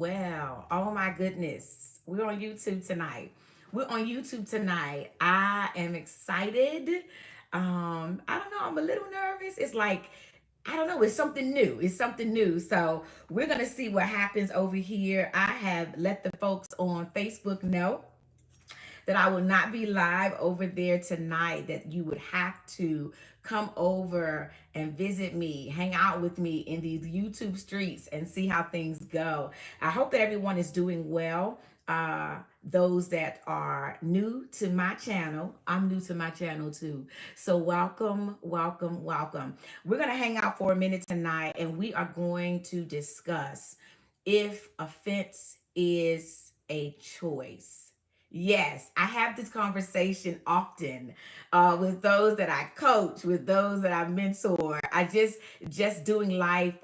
Well, oh my goodness. We're on YouTube tonight. We're on YouTube tonight. I am excited. I don't know, I'm a little nervous. It's like I don't know, it's something new. It's something new. So, we're going to see what happens over here. I have let the folks on Facebook know that I will not be live over there tonight, that you would have to come over and visit me, hang out with me in these YouTube streets and see how things go. I hope that everyone is doing well. Those that are new to my channel, I'm new to my channel too. So, welcome, welcome, welcome. We're going to hang out for a minute tonight and we are going to discuss if offense is a choice. Yes, I have this conversation often with those that I coach, with those that I mentor. I just doing life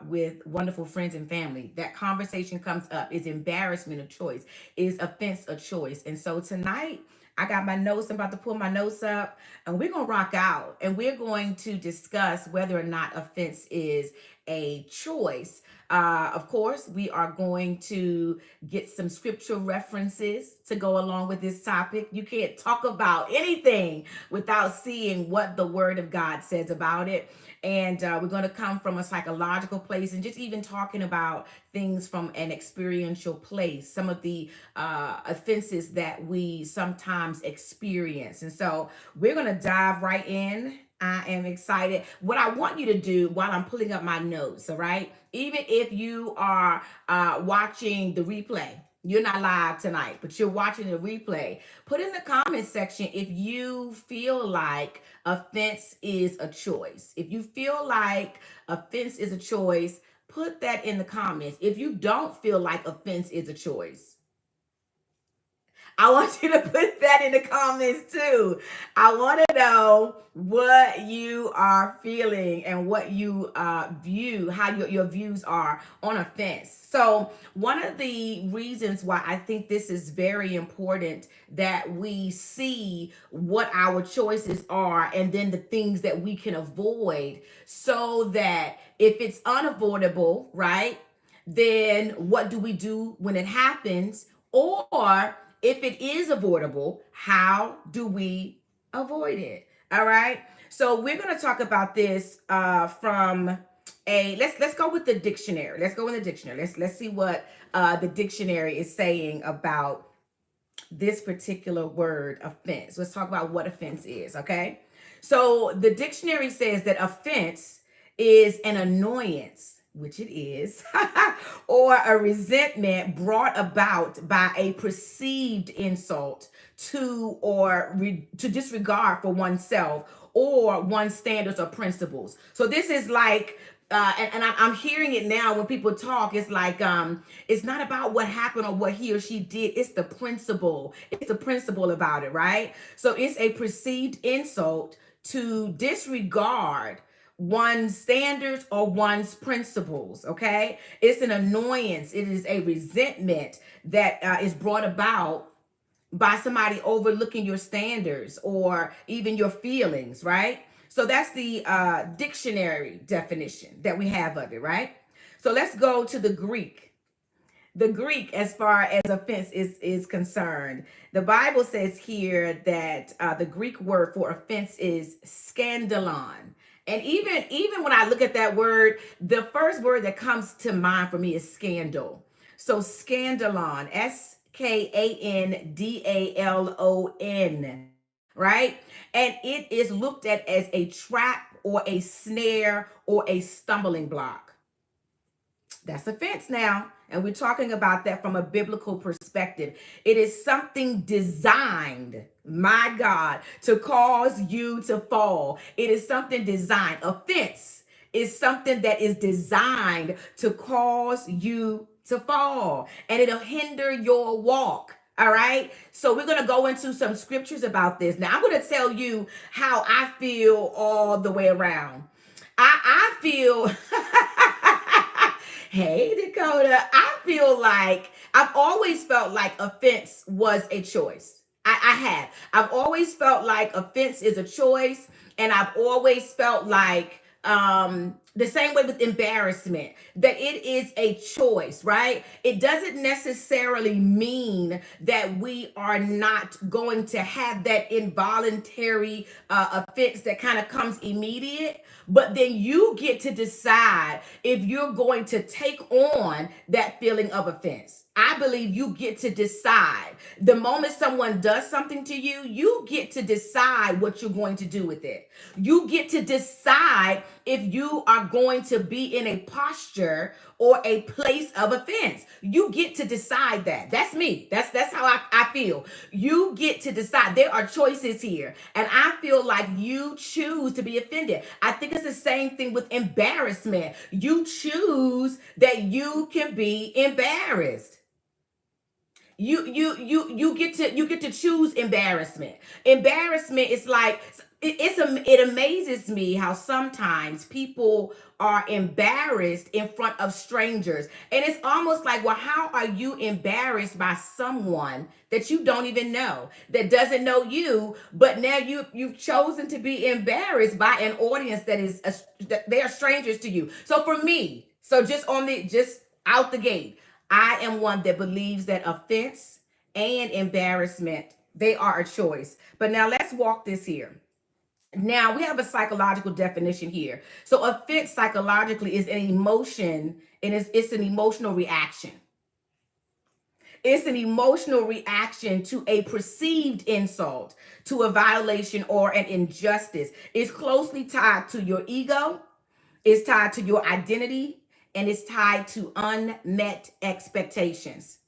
with wonderful friends and family. That conversation comes up. Is embarrassment a choice? Is offense a choice? And so tonight, I got my notes. I'm about to pull my notes up, and we're gonna rock out, and we're going to discuss whether or not offense is a choice. Of course, we are going to get some scriptural references to go along with this topic. You can't talk about anything without seeing what the Word of God says about it. And we're going to come from a psychological place and just even talking about things from an experiential place, some of the offenses that we sometimes experience. And so we're going to dive right in. I am excited. What I want you to do while I'm pulling up my notes, all right? Even if you are watching the replay, you're not live tonight, but you're watching the replay, put in the comment section if you feel like offense is a choice. If you feel like offense is a choice, put that in the comments. If you don't feel like offense is a choice, I want you to put that in the comments too. I want to know what you are feeling and what you view, how your views are on offense. So, one of the reasons why I think this is very important that we see what our choices are and then the things that we can avoid so that if it's unavoidable, right? Then what do we do when it happens? Or if it is avoidable, how do we avoid it? All right. So we're going to talk about this from a let's go with the dictionary. Let's go in the dictionary. Let's see what the dictionary is saying about this particular word offense. Let's talk about what offense is. Okay. So the dictionary says that offense is an annoyance, which it is, or a resentment brought about by a perceived insult to to disregard for oneself or one's standards or principles. So this is like I'm hearing it now when people talk. It's like it's not about what happened or what he or she did. It's the principle. It's the principle about it, right? So it's a perceived insult to disregard one's standards or one's principles. Okay, it's an annoyance. It is a resentment that is brought about by somebody overlooking your standards or even your feelings, right? So that's the dictionary definition that we have of it, right? So let's go to the Greek. The Greek, as far as offense is concerned, the Bible says here that the Greek word for offense is scandalon. And even when I look at that word, the first word that comes to mind for me is scandal. So scandalon, Skandalon, right? And it is looked at as a trap or a snare or a stumbling block. That's offense now. And we're talking about that from a biblical perspective. It is something designed, my God, to cause you to fall. It is something designed. Offense is something that is designed to cause you to fall, and it'll hinder your walk. All right. So we're going to go into some scriptures about this. Now, I'm going to tell you how I feel all the way around. I feel hey, Dakota. I feel like I've always felt like offense was a choice. I have. I've always felt like offense is a choice, and I've always felt like The same way with embarrassment, that it is a choice, right? It doesn't necessarily mean that we are not going to have that involuntary offense that kind of comes immediate, but then you get to decide if you're going to take on that feeling of offense. I believe you get to decide. The moment someone does something to you, you get to decide what you're going to do with it. You get to decide if you are going to be in a posture or a place of offense. You get to decide that. That's me. That's how I feel. You get to decide. There are choices here. And I feel like you choose to be offended. I think it's the same thing with embarrassment. You choose that you can be embarrassed. You get to choose embarrassment. Embarrassment is like it amazes me how sometimes people are embarrassed in front of strangers, and it's almost like, well, how are you embarrassed by someone that you don't even know, that doesn't know you, but now you've chosen to be embarrassed by an audience that they are strangers to you. So for me, so just out the gate, I am one that believes that offense and embarrassment, they are a choice. But now let's walk this here. Now we have a psychological definition here. So offense psychologically is an emotion, and it's an emotional reaction. It's an emotional reaction to a perceived insult, to a violation or an injustice. It's closely tied to your ego, it's tied to your identity, and it's tied to unmet expectations.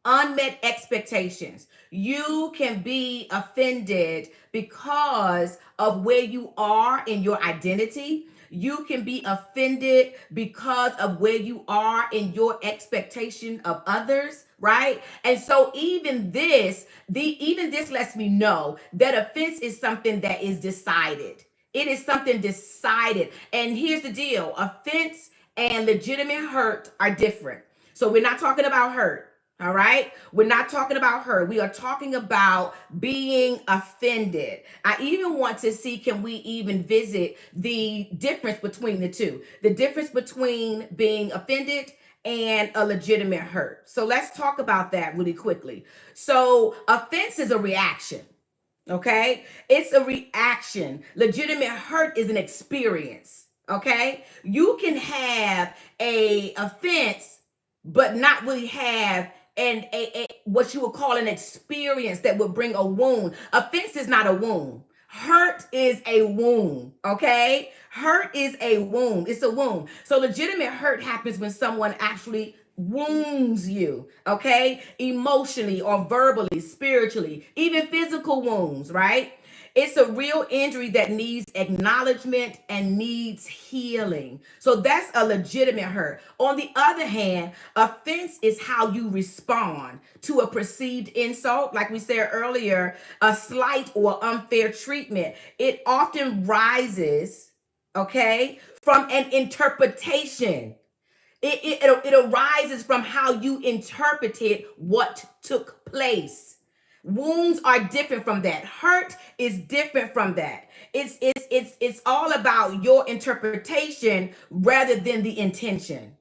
Unmet expectations. You can be offended because of where you are in your identity. You can be offended because of where you are in your expectation of others, right? And so even this lets me know that offense is something that is decided. It is something decided. And here's the deal: offense and legitimate hurt are different. So we're not talking about hurt. All right. We're not talking about hurt. We are talking about being offended. I even want to see, can we even visit the difference between the two? The difference between being offended and a legitimate hurt. So let's talk about that really quickly. So offense is a reaction. Okay, it's a reaction. Legitimate hurt is an experience. Okay, you can have a offense but not really have a what you would call an experience that would bring a wound. Offense is not a wound. Hurt is a wound. Okay, hurt is a wound. It's a wound. So legitimate hurt happens when someone actually wounds you, okay? Emotionally or verbally, spiritually, even physical wounds, right? It's a real injury that needs acknowledgement and needs healing. So that's a legitimate hurt. On the other hand, offense is how you respond to a perceived insult. Like we said earlier, a slight or unfair treatment. It often rises, okay, from an interpretation. It arises from how you interpreted what took place. Wounds are different from that. Hurt is different from that. It's all about your interpretation rather than the intention.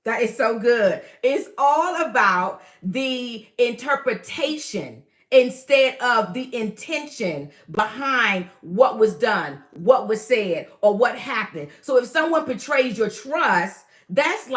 That is so good. It's all about the interpretation instead of the intention behind what was done, what was said, or what happened. So if someone betrays your trust, that's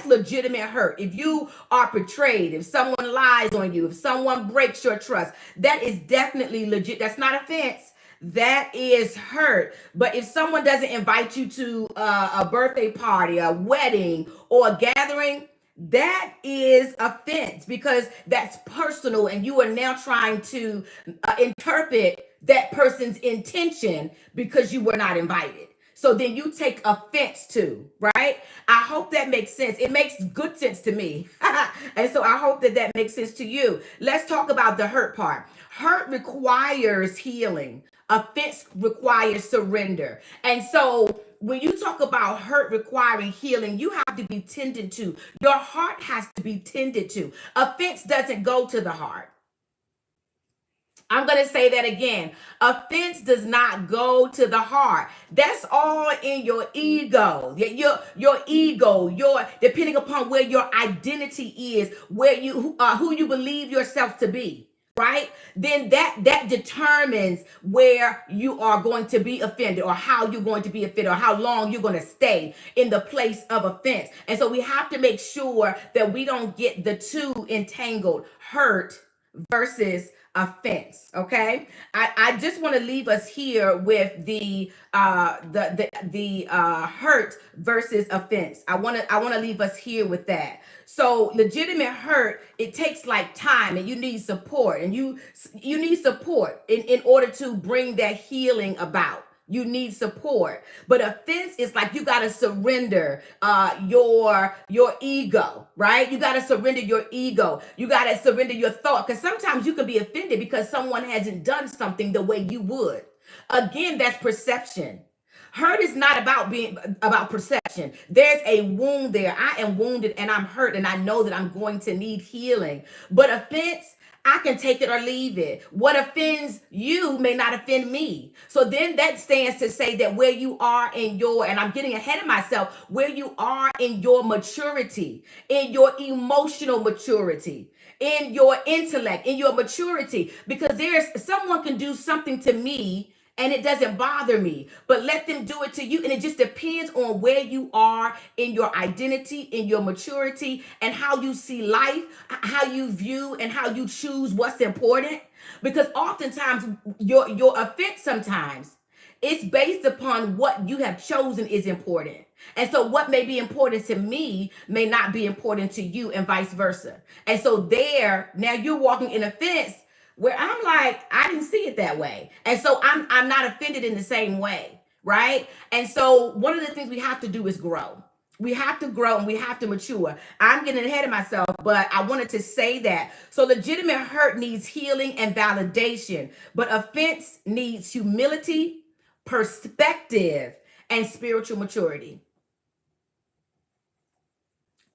legitimate hurt. If you are betrayed, if someone lies on you, if someone breaks your trust, that is definitely legit. That's not offense. That is hurt. But if someone doesn't invite you to a birthday party, a wedding, or a gathering, that is offense, because that's personal and you are now trying to interpret that person's intention because you were not invited. So then you take offense to, right? I hope that makes sense. It makes good sense to me. And so I hope that that makes sense to you. Let's talk about the hurt part. Hurt requires healing. Offense requires surrender. And so when you talk about hurt requiring healing, you have to be tended to. Your heart has to be tended to. Offense doesn't go to the heart. I'm going to say that again. Offense does not go to the heart. That's all in your ego. Your ego, your depending upon where your identity is, where you who you believe yourself to be, right? Then that determines where you are going to be offended, or how you're going to be offended, or how long you're going to stay in the place of offense. And so we have to make sure that we don't get the two entangled: hurt versus offense. Okay, I just want to leave us here with the hurt versus offense. I want to leave us here with that. So legitimate hurt, it takes like time, and you need support, and you need support in order to bring that healing about. You need support. But offense is like you got to surrender your ego, right? You got to surrender your ego. You got to surrender your thought, because sometimes you can be offended because someone hasn't done something the way you would. Again, that's perception. Hurt is not about perception. There's a wound there. I am wounded and I'm hurt, and I know that I'm going to need healing. But offense, I can take it or leave it. What offends you may not offend me. So then that stands to say that where you are in your, and I'm getting ahead of myself, where you are in your maturity, in your emotional maturity, in your intellect, in your maturity, because there's someone can do something to me and it doesn't bother me, but let them do it to you. And it just depends on where you are in your identity, in your maturity, and how you see life, how you view and how you choose what's important. Because oftentimes your offense sometimes it's based upon what you have chosen is important. And so what may be important to me may not be important to you, and vice versa. And so there, now you're walking in offense where I'm like, I didn't see it that way. And so I'm not offended in the same way, right? And so one of the things we have to do is grow. We have to grow and we have to mature. I'm getting ahead of myself, but I wanted to say that. So legitimate hurt needs healing and validation, but offense needs humility, perspective, and spiritual maturity.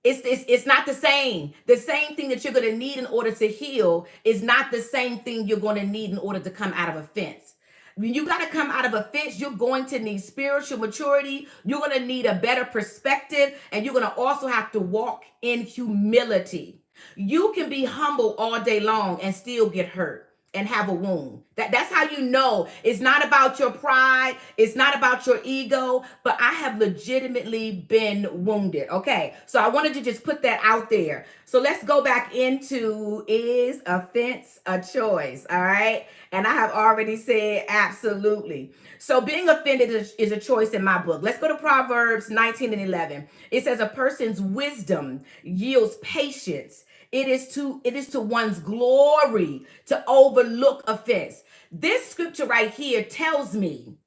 It's not the same. The same thing that you're going to need in order to heal is not the same thing you're going to need in order to come out of offense. When you got to come out of offense, you're going to need spiritual maturity. You're going to need a better perspective, and you're going to also have to walk in humility. You can be humble all day long and still get hurt and have a wound. That's how you know it's not about your pride, it's not about your ego, but I have legitimately been wounded. Okay, so I wanted to just put that out there. So let's go back into, is offense a choice? All right, and I have already said absolutely. So being offended is a choice in my book. Let's go to Proverbs 19 and 11. It says a person's wisdom yields patience. It is to one's glory to overlook offense. This scripture right here tells me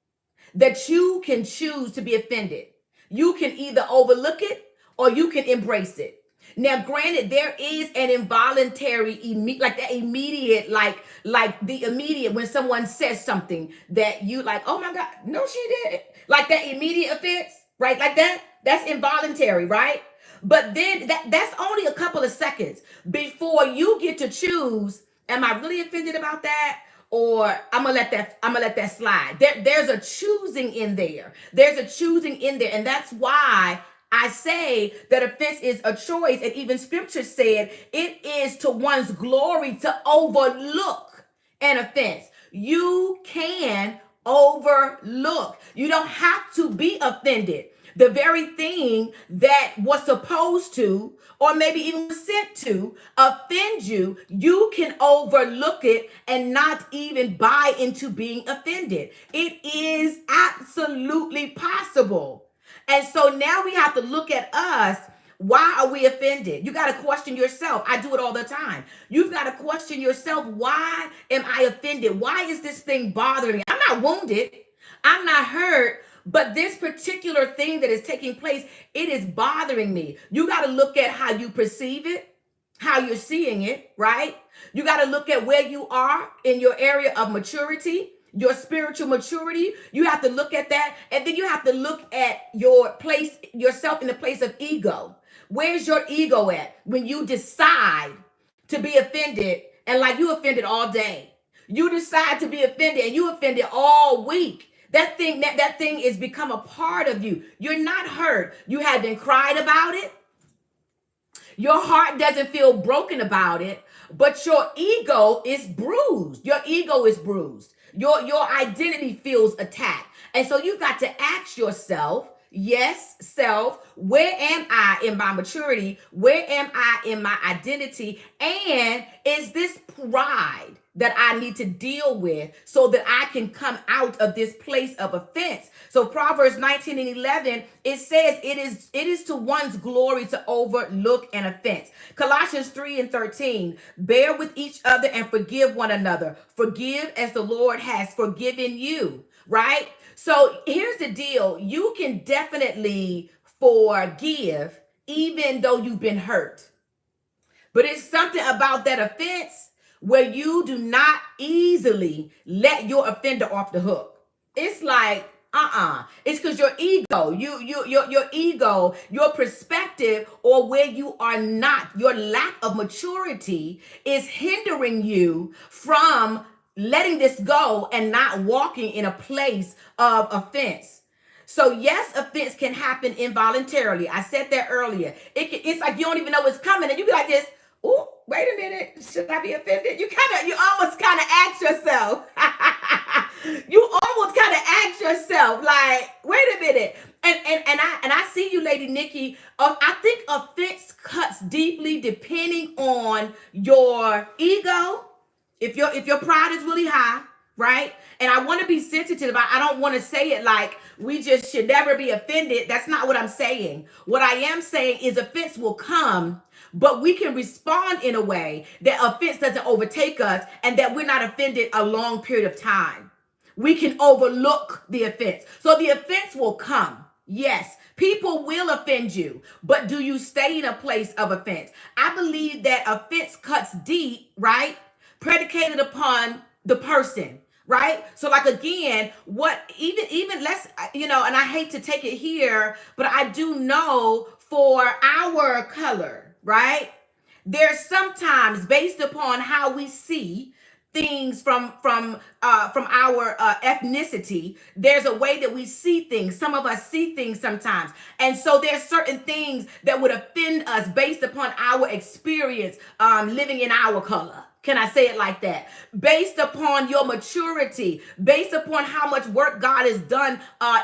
that you can choose to be offended. You can either overlook it or you can embrace it. Now, granted, there is an involuntary, like the immediate, like the immediate when someone says something that you like, oh my God, no, she didn't. Like that immediate offense, right? Like that. That's involuntary, right? But then that's only a couple of seconds before you get to choose, am I really offended about that? Or I'm gonna let that slide. There's a choosing in there. There's a choosing in there. And that's why I say that offense is a choice. And even scripture said it is to one's glory to overlook an offense. You can overlook. You don't have to be offended. The very thing that was supposed to, or maybe even sent to, offend you, you can overlook it and not even buy into being offended. It is absolutely possible. And so now we have to look at us. Why are we offended? You got to question yourself. I do it all the time. You've got to question yourself. Why am I offended? Why is this thing bothering me? I'm not wounded. I'm not hurt. But this particular thing that is taking place, it is bothering me. You got to look at how you perceive it, how you're seeing it, right? You got to look at where you are in your area of maturity, your spiritual maturity. You have to look at that. And then you have to look at your place, yourself in the place of ego. Where's your ego at when you decide to be offended, and like you offended all day? You decide to be offended and you offended all week. That thing is become a part of you. You're not hurt. You haven't cried about it. Your heart doesn't feel broken about it, but your ego is bruised. Your ego is bruised. Your identity feels attacked. And so you've got to ask yourself, yes, self, where am I in my maturity? Where am I in my identity? And is this pride that I need to deal with so that I can come out of this place of offense? So Proverbs 19 and 11, it says it is to one's glory to overlook an offense. Colossians 3 and 13, bear with each other and forgive one another. Forgive as the Lord has forgiven you, right? So here's the deal. You can definitely forgive even though you've been hurt. But it's something about that offense where you do not easily let your offender off the hook. It's like, it's because your ego, your ego, your perspective, or where you are not, your lack of maturity is hindering you from letting this go and not walking in a place of offense. So yes, offense can happen involuntarily. I said that earlier. It's like you don't even know it's coming, and you be like this. Oh, wait a minute. Should I be offended? You almost kind of ask yourself. You almost kind of ask yourself, like, wait a minute. And I see you, Lady Nikki. I think offense cuts deeply depending on your ego. If your pride is really high, right? And I want to be sensitive. I don't want to say it like we just should never be offended. That's not what I'm saying. What I am saying is offense will come, but we can respond in a way that offense doesn't overtake us and that we're not offended a long period of time. We can overlook the offense. So the offense will come. Yes, people will offend you, but do you stay in a place of offense? I believe that offense cuts deep, right? Predicated upon the person, right? So like again, what even let's, and I hate to take it here, but I do know for our color, right? There's sometimes based upon how we see things from our ethnicity, there's a way that we see things. Some of us see things sometimes, and so there's certain things that would offend us based upon our experience living in our color. Can I say it like that? Based upon your maturity, based upon how much work God has done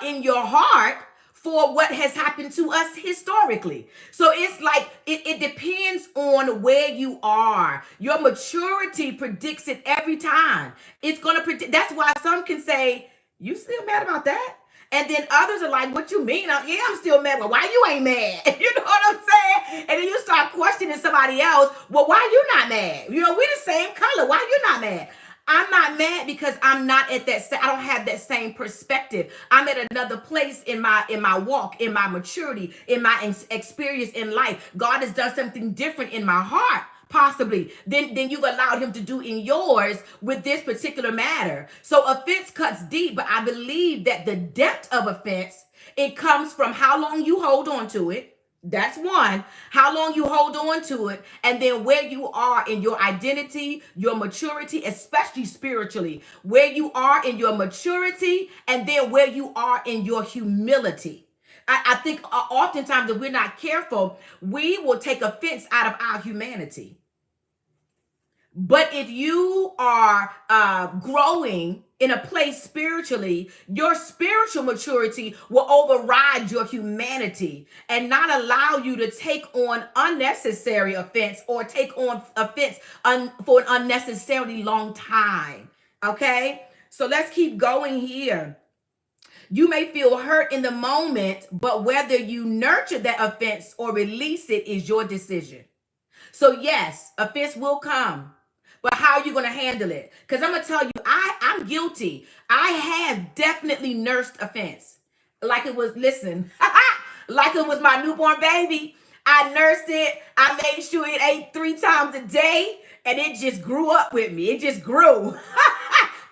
in your heart for what has happened to us historically. So it's like, it depends on where you are. Your maturity predicts it every time. It's going to predict. That's why some can say, you still mad about that? And then others are like, what you mean? I'm still mad. Well, why you ain't mad? You know what I'm saying? And then you start questioning somebody else. Well, why you not mad? We the same color. Why you not mad? I'm not mad because I'm not at that. I don't have that same perspective. I'm at another place in my walk, in my maturity, in my experience in life. God has done something different in my heart, possibly, than you've allowed him to do in yours with this particular matter. So offense cuts deep, but I believe that the depth of offense, it comes from how long you hold on to it. That's one, how long you hold on to it, and then where you are in your identity, your maturity, especially spiritually, where you are in your maturity, and then where you are in your humility. I think oftentimes if we're not careful, we will take offense out of our humanity. But if you are growing in a place spiritually, your spiritual maturity will override your humanity and not allow you to take on unnecessary offense or take on offense for an unnecessarily long time. Okay? So let's keep going here. You may feel hurt in the moment, but whether you nurture that offense or release it is your decision. So yes, offense will come. But how are you going to handle it? Because I'm going to tell you, I'm guilty. I have definitely nursed offense. Like it was, listen, like it was my newborn baby. I nursed it. I made sure it ate 3 times a day. And it just grew up with me. It just grew.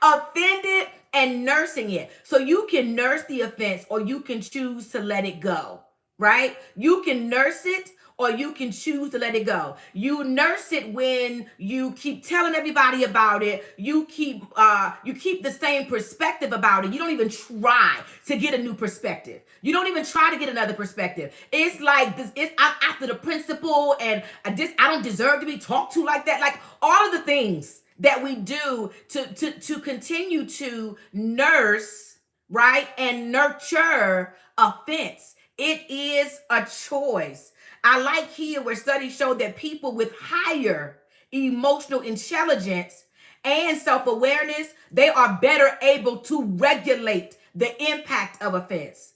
Offended and nursing it. So you can nurse the offense or you can choose to let it go. Right? You can nurse it or you can choose to let it go. You nurse it when you keep telling everybody about it. You keep the same perspective about it. You don't even try to get a new perspective. You don't even try to get another perspective. It's like this. I'm after the principle, and I don't deserve to be talked to like that. Like all of the things that we do to continue to nurse, right, and nurture offense. It is a choice. I like here where studies show that people with higher emotional intelligence and self-awareness, they are better able to regulate the impact of offense.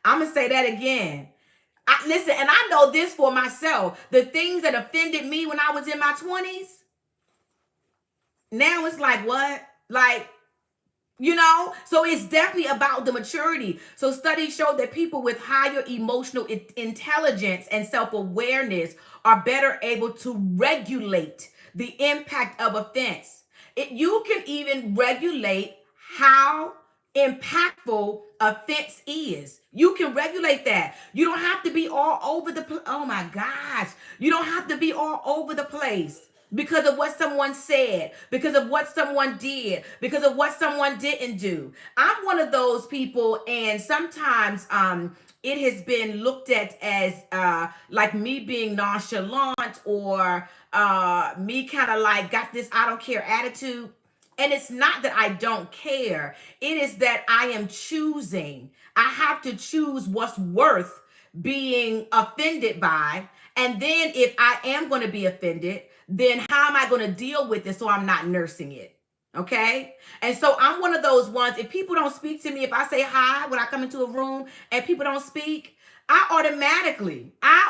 I'm gonna say that again. Listen, and I know this for myself. The things that offended me when I was in my 20s, now it's like, what? Like, so it's definitely about the maturity. So studies show that people with higher emotional intelligence and self-awareness are better able to regulate the impact of offense. You can even regulate how impactful offense is. You can regulate that. You don't have to be all over the oh my gosh. You don't have to be all over the place because of what someone said, because of what someone did, because of what someone didn't do. I'm one of those people, and sometimes it has been looked at as like me being nonchalant, or me kind of like got this I don't care attitude. And it's not that I don't care. It is that I am choosing. I have to choose what's worth being offended by. And then if I am going to be offended, then how am I going to deal with it so I'm not nursing it? Okay. And so I'm one of those ones. If people don't speak to me, if I say hi when I come into a room and people don't speak, I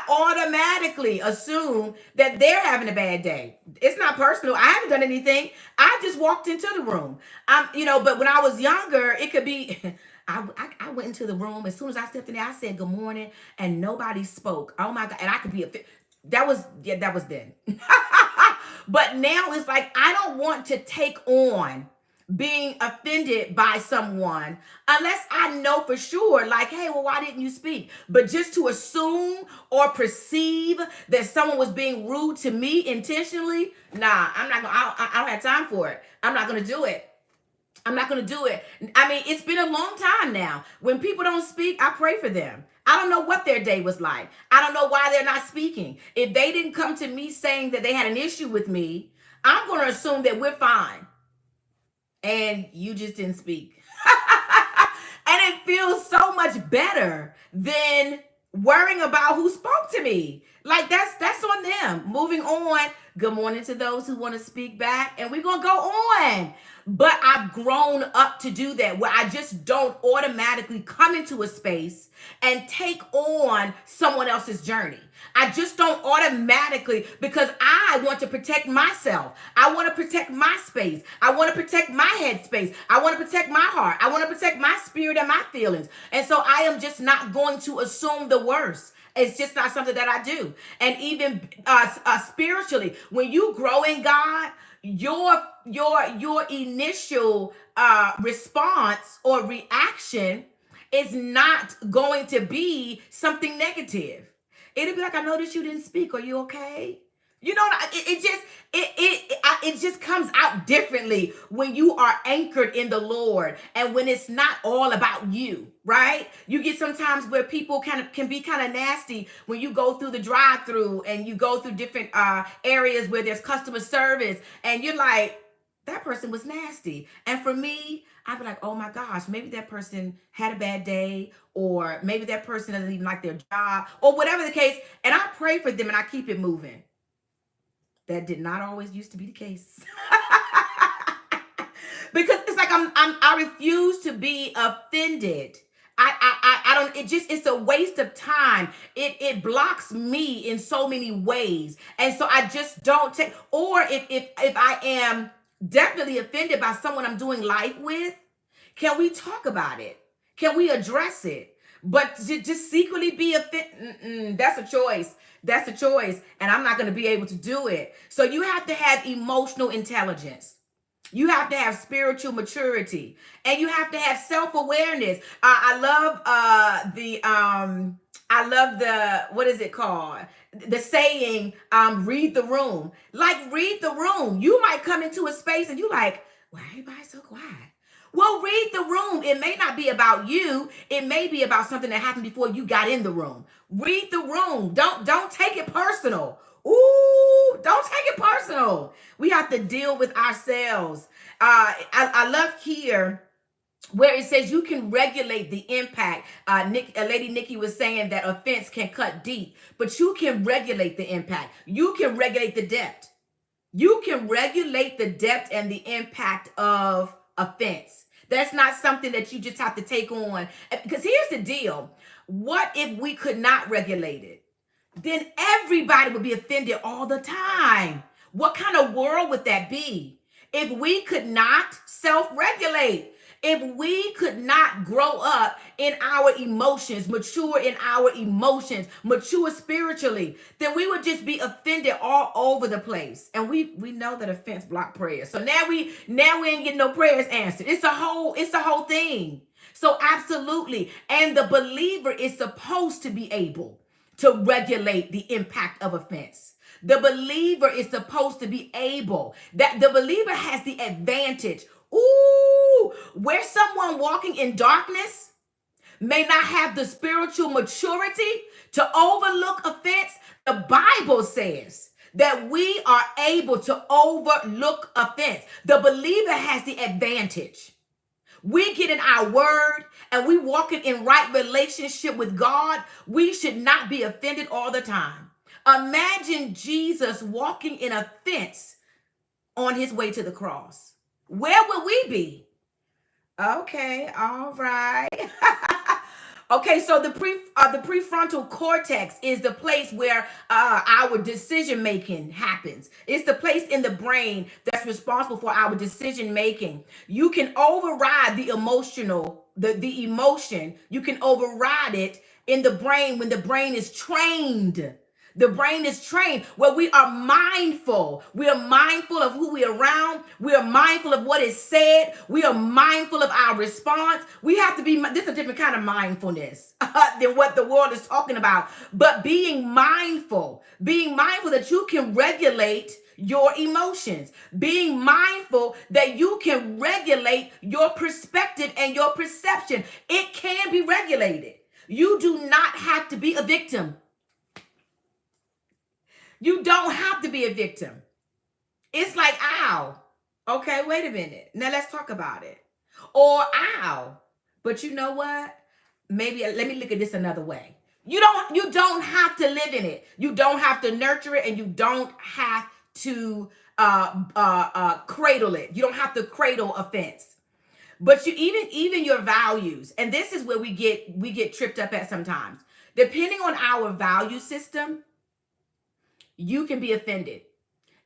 automatically assume that they're having a bad day. It's not personal. I haven't done anything. I just walked into the room. But when I was younger, it could be I went into the room. As soon as I stepped in there, I said good morning, and nobody spoke. Oh my God. And I could be that was then. But now it's like I don't want to take on being offended by someone unless I know for sure, like, hey, well, why didn't you speak? But just to assume or perceive that someone was being rude to me intentionally, nah, I'm not gonna, I don't have time for it. I'm not gonna do it. I'm not going to do it. I mean, it's been a long time now. When people don't speak, I pray for them. I don't know what their day was like. I don't know why they're not speaking. If they didn't come to me saying that they had an issue with me, I'm going to assume that we're fine. And you just didn't speak. And it feels so much better than worrying about who spoke to me. Like that's on them. Moving on. Good morning to those who want to speak back, and we're gonna go on. But I've grown up to do that, where I just don't automatically come into a space and take on someone else's journey. I just don't automatically, because I want to protect myself. I want to protect my space. I want to protect my head space. I want to protect my heart. I want to protect my spirit and my feelings. And so I am just not going to assume the worst. It's just not something that I do. And even spiritually, when you grow in God, your initial response or reaction is not going to be something negative. It'll be like, I noticed you didn't speak. Are you okay? You know, it just comes out differently when you are anchored in the Lord, and when it's not all about you, right? You get sometimes where people can be kind of nasty when you go through the drive-through and you go through different areas where there's customer service, and you're like, that person was nasty. And for me, I'd be like, oh my gosh, maybe that person had a bad day, or maybe that person doesn't even like their job, or whatever the case. And I pray for them and I keep it moving. That did not always used to be the case. Because it's like I refuse to be offended. I don't, it's a waste of time. It blocks me in so many ways. And so I just don't take, or if I am definitely offended by someone I'm doing life with, can we talk about it? Can we address it? But to just secretly be offended, that's a choice. That's a choice. And I'm not going to be able to do it. So you have to have emotional intelligence. You have to have spiritual maturity, and you have to have self-awareness. I I love the, what is it called? The saying, read the room. Like, read the room. You might come into a space and you like, why everybody so quiet? Well, read the room. It may not be about you. It may be about something that happened before you got in the room. Read the room. Don't take it personal. Ooh, don't take it personal. We have to deal with ourselves. I love here where it says you can regulate the impact. Lady Nikki was saying that offense can cut deep, but you can regulate the impact. You can regulate the depth. You can regulate the depth and the impact of offense. That's not something that you just have to take on. Because here's the deal. What if we could not regulate it? Then everybody would be offended all the time. What kind of world would that be? If we could not self-regulate, if we could not grow up in our emotions, mature in our emotions, mature spiritually, then we would just be offended all over the place. And we know that offense block prayers. So now we ain't getting no prayers answered. It's a whole thing. So absolutely. And the believer is supposed to be able to regulate the impact of offense. The believer is supposed to be able, that the believer has the advantage. Ooh, where someone walking in darkness may not have the spiritual maturity to overlook offense, the Bible says that we are able to overlook offense. The believer has the advantage. We get in our word and we walking in right relationship with God. We should not be offended all the time. Imagine Jesus walking in offense on his way to the cross. Where would we be? Okay, all right. Okay, so the prefrontal cortex is the place where our decision making happens. It's the place in the brain that's responsible for our decision making. You can override the emotion. You can override it in the brain when the brain is trained. The brain is trained where we are mindful. We are mindful of who we are around. We are mindful of what is said. We are mindful of our response. We have to be, this is a different kind of mindfulness than what the world is talking about. But being mindful that you can regulate your emotions, being mindful that you can regulate your perspective and your perception. It can be regulated. You do not have to be a victim. You don't have to be a victim. It's like, ow. Okay, wait a minute. Now let's talk about it. Or, ow. But you know what? Maybe let me look at this another way. You don't have to live in it. You don't have to nurture it, and you don't have to cradle it. You don't have to cradle offense. But you even your values, and this is where we get tripped up at sometimes. Depending on our value system, you can be offended.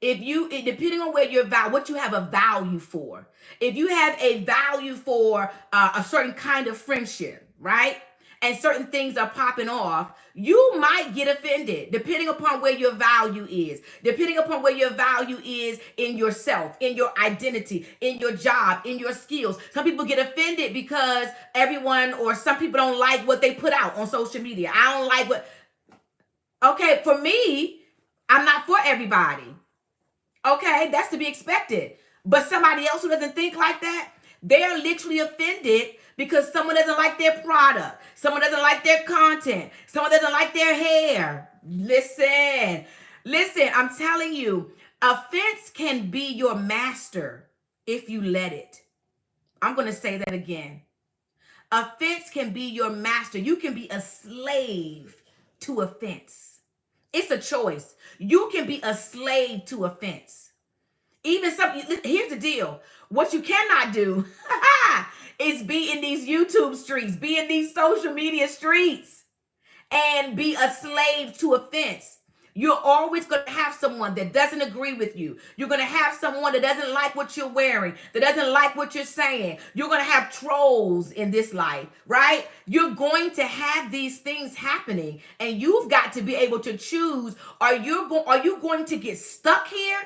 Depending on where what you have a value for. If you have a value for a certain kind of friendship, right? And certain things are popping off, you might get offended depending upon where your value is, depending upon where your value is in yourself, in your identity, in your job, in your skills. Some people get offended because everyone or some people don't like what they put out on social media. I don't like what, okay, for me, I'm not for everybody. Okay, that's to be expected. But somebody else who doesn't think like that, they're literally offended because someone doesn't like their product. Someone doesn't like their content. Someone doesn't like their hair. Listen, I'm telling you, offense can be your master if you let it. I'm going to say that again. Offense can be your master. You can be a slave to offense. It's a choice. You can be a slave to offense. Here's the deal. What you cannot do is be in these YouTube streets, be in these social media streets, and be a slave to offense. You're always going to have someone that doesn't agree with you. You're going to have someone that doesn't like what you're wearing, that doesn't like what you're saying. You're going to have trolls in this life, right? You're going to have these things happening, and you've got to be able to choose. Are you going to get stuck here?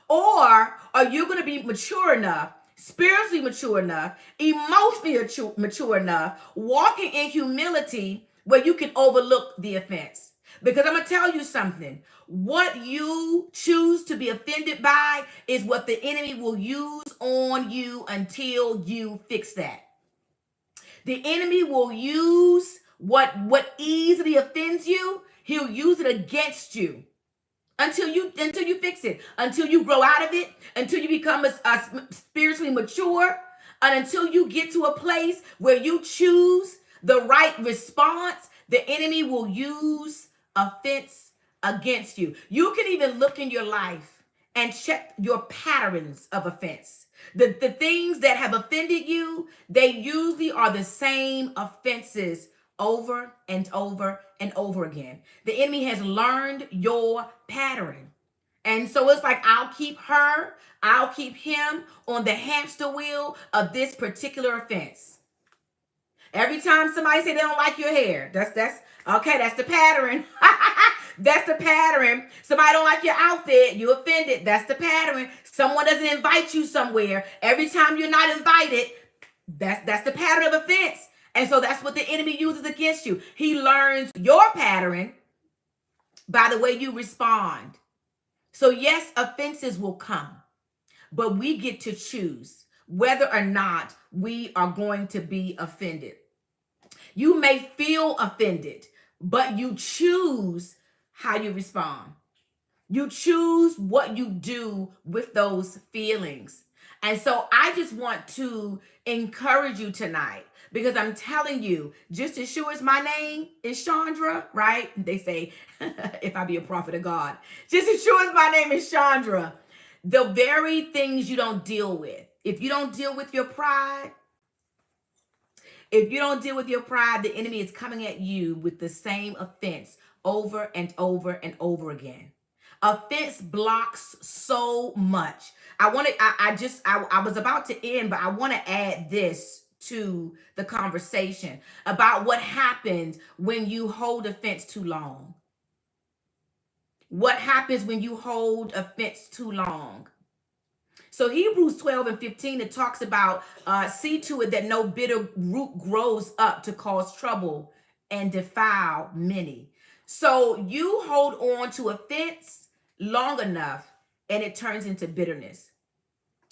Or are you going to be mature enough, spiritually mature enough, emotionally mature enough, walking in humility where you can overlook the offense. Because I'm going to tell you something. What you choose to be offended by is what the enemy will use on you until you fix that. The enemy will use what easily offends you, he'll use it against you until you fix it, until you grow out of it, until you become a spiritually mature, and until you get to a place where you choose the right response. The enemy will use offense against you. You can even look in your life and check your patterns of offense. The things that have offended you, they usually are the same offenses over and over and over again. The enemy has learned your pattern. And so it's like, I'll keep her, I'll keep him on the hamster wheel of this particular offense. Every time somebody say they don't like your hair, that's okay, that's the pattern. That's the pattern. Somebody don't like your outfit, you offended. That's the pattern. Someone doesn't invite you somewhere. Every time you're not invited, that's the pattern of offense. And so that's what the enemy uses against you. He learns your pattern by the way you respond. So yes, offenses will come, but we get to choose whether or not we are going to be offended. You may feel offended, but you choose how you respond. You choose what you do with those feelings. And so I just want to encourage you tonight, because I'm telling you, just as sure as my name is Chandra, right? They say, if I be a prophet of God, just as sure as my name is Chandra, the very things you don't deal with, if you don't deal with your pride, the enemy is coming at you with the same offense over and over and over again. Offense blocks so much. I was about to end, but I want to add this to the conversation about what happens when you hold offense too long. What happens when you hold offense too long? So Hebrews 12 and 15, it talks about see to it that no bitter root grows up to cause trouble and defile many. So you hold on to offense long enough and it turns into bitterness.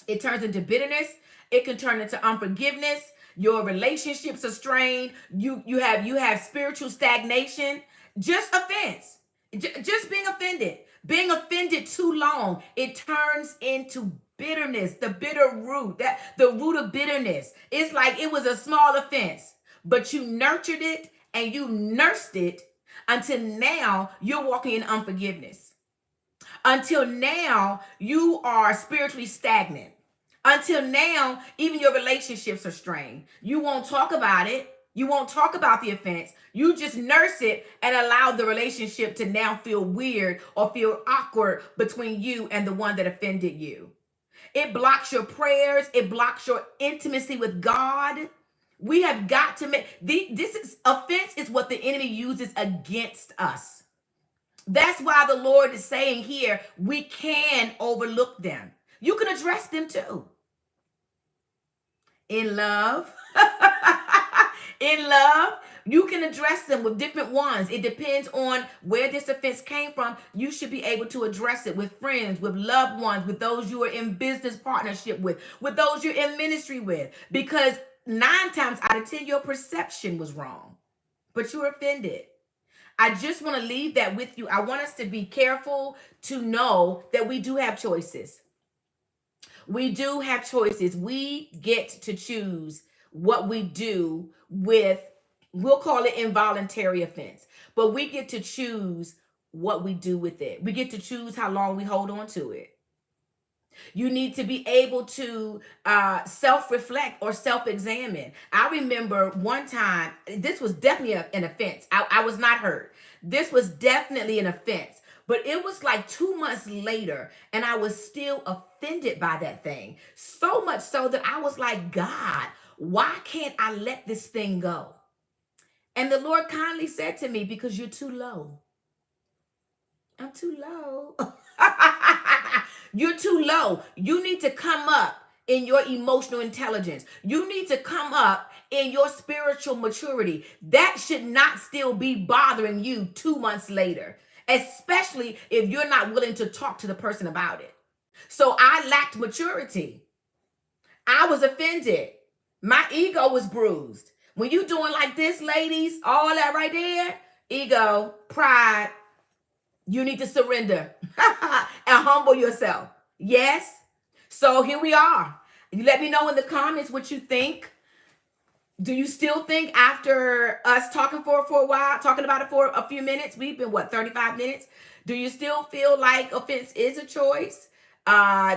It turns into bitterness. It can turn into unforgiveness. Your relationships are strained. You have spiritual stagnation. Just offense. Just being offended. Being offended too long, it turns into bitterness, the bitter root, that the root of bitterness. It's like it was a small offense, but you nurtured it and you nursed it until now you're walking in unforgiveness. Until now you are spiritually stagnant. Until now, even your relationships are strained. You won't talk about it. You won't talk about the offense. You just nurse it and allow the relationship to now feel weird or feel awkward between you and the one that offended you. It blocks your prayers. It blocks your intimacy with God. We have got to make offense is what the enemy uses against us. That's why the Lord is saying here, we can overlook them. You can address them too. In love. In love, you can address them with different ones. It depends on where this offense came from. You should be able to address it with friends, with loved ones, with those you are in business partnership with those you're in ministry with. Because 9 times out of 10, your perception was wrong, but you're offended. I just want to leave that with you. I want us to be careful to know that we do have choices. We do have choices. We get to choose what we do with, we'll call it involuntary offense, but we get to choose what we do with it. We get to choose how long we hold on to it. You need to be able to self-reflect or self-examine. I remember one time, this was definitely an offense. I was not hurt. This was definitely an offense. But it was like 2 months later, and I was still offended by that thing. So much so that I was like, God, why can't I let this thing go? And the Lord kindly said to me, because you're too low. I'm too low. You're too low. You need to come up in your emotional intelligence. You need to come up in your spiritual maturity. That should not still be bothering you 2 months later, especially if you're not willing to talk to the person about it. So I lacked maturity. I was offended. My ego was bruised. When you doing like this, ladies, all that right there, ego, pride, you need to surrender and humble yourself. Yes. So here we are. You let me know in the comments what you think. Do you still think after us talking for a while, talking about it for a few minutes, we've been what, 35 minutes? Do you still feel like offense is a choice?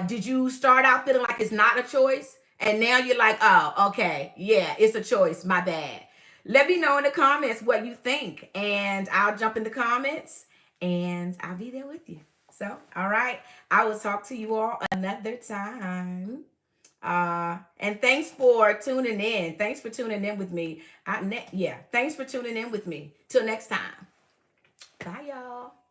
Did you start out feeling like it's not a choice? And now you're like, oh, okay, yeah, it's a choice. My bad. Let me know in the comments what you think. And I'll jump in the comments and I'll be there with you. So, all right. I will talk to you all another time. And thanks for tuning in. Thanks for tuning in with me. Thanks for tuning in with me. Till next time. Bye, y'all.